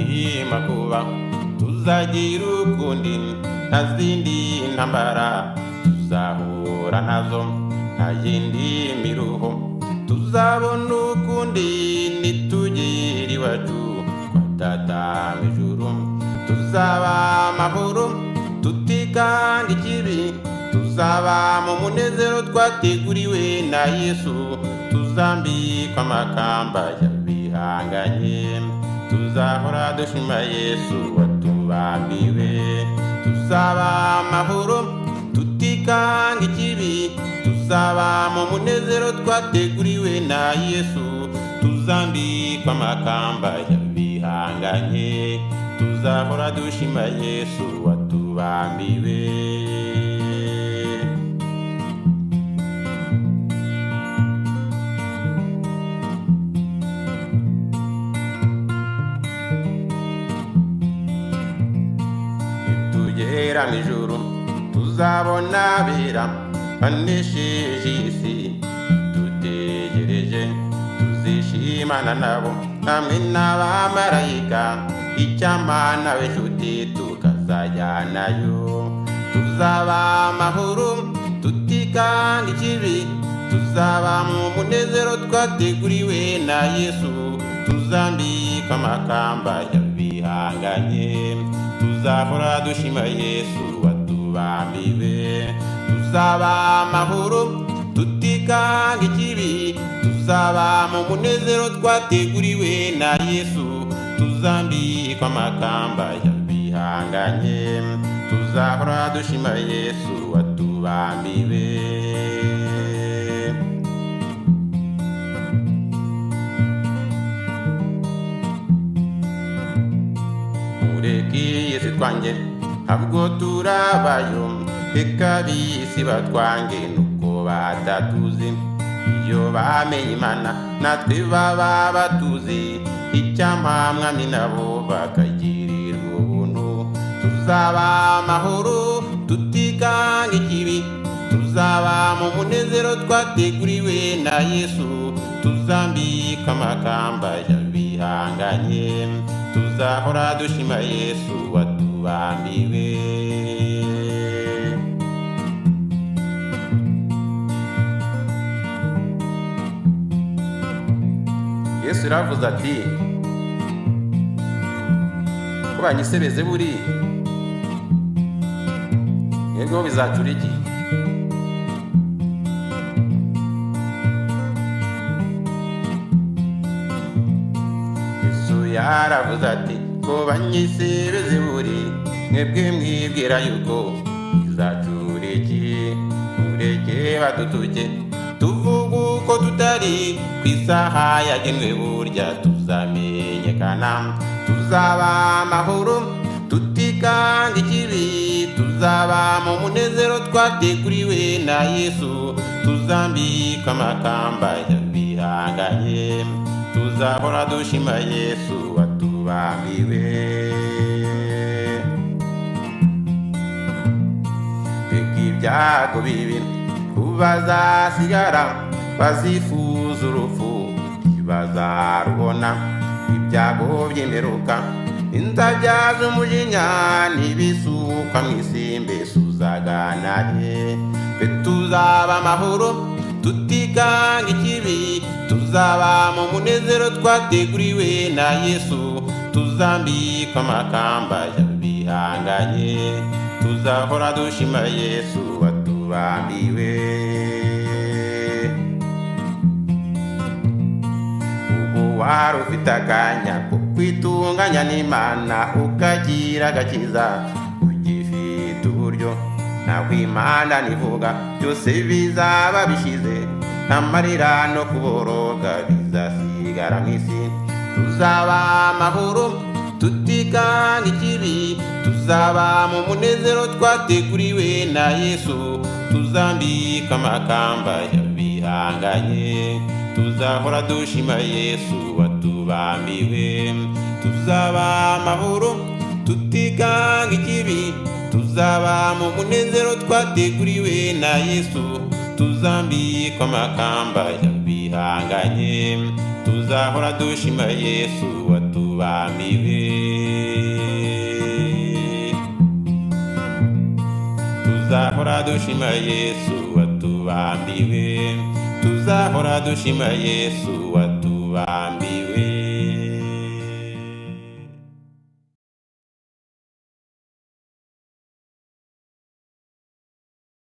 yandi makuba, tuzagira ukundi nta zindi ntambara tuzahura nazo, nta yindi miruho tuzabona ukundi nitugera iwacu kwa Data mw'ijuru. Tuzaba amahoro tutikanga ikibi, tuzaba mu munezero twateguriwe na Yesu, tuzambikwa amakamba y'abihanganye, tuzahora dushima Yesu watubambiwe. Tuzaba amahoro tutikanga ikibi, tuzaba mu munezero twateguriwe na Yesu, tuzambikwa amakamba y'abihanganye, tuzahora dushima Yesu watubambiwe. Nitugera mw'ijuru tuzabona abera banesheje isi, dutegereje tuzishimana nabo hamwe n'abamarayika, icyampa nawe nshuti tukazajyanayo. Tuzaba amahoro tutikanga ikibi, tuzaba mu munezero twateguriwe na Yesu, tuzambikwa amakamba y'abihanganye, tuzahora dushima Yesu watubambiwe. Tuzaba amahoro tutikanga ikibi, tuzaba mu munezero twateguriwe na Yesu, tuzambikwa amakamba y'abihanganye, tuzahora dushima Yesu watubambiwe. Mureke Yesu twange ahubwo turabayo, reka ab'isi batwange nuko batatuzi, iyo bamenye Imana natwe baba batuzi, icyampa mwami nabo bakagirirwa ubuntu. Tuzaba amahoro tutikanga ikibi, tuzaba mu munezero twateguriwe na Yesu, tuzambikwa amakamba y'abihanganye, tuzahora dushima Yesu watubambiwe. Yesu yaravuze ati, ko banyisebeze buri mwebweho bizacura iki? Yesu yaravuze ati, ko banyisebeze buri mwebwe mwibwira yuko bizacura iki? Mureke badutuke tuvuga uko tutari, ku isaha yagenwe burya tuzamenyekana. Tuzaba amahoro tutikanga ikibi, tuzaba mu munezero twateguriwe na Yesu, tuzambikwa amakamba y'abihanganye, tuzahora dushima Yesu watubambiwe. Reka ibyago bibi kubazasigara bazifuza urupfu ntibazarubona, ibyago by'imperuka inzabya z'umujinya n'ibisuka mw'isi, mbese uzagana he? Twe tuzaba amahoro tutikanga ikibi, tuzaba mu munezero twateguriwe na Yesu, tuzambikwa amakamba y'abihanganye, tuzahora dushima Yesu watubambiwe. Ubu wari ufite akanya ko kwitunganya n'Imana, ukagira agakiza ugifite uburyo, naho Imana nivuga byose bizaba bishize, n'amarira no kuboroga bizasigara mw'isi. Tuzaba amahoro tutikanga ikibi, tuzaba mu munezero twateguriwe na Yesu, tuzambikwa amakamba y'abihanganye, tuzahora dushima Yesu watubambiwe. Tuzaba amahoro tutikanga ikibi, tuzaba mu munezero twateguriwe na Yesu, tuzambikwa amakamba y'abihanganye, tuzahora dushima Yesu watubambiwe. tuzahora dushima Yesu watubambiwe, tuzahora dushima Yesu watubambiwe.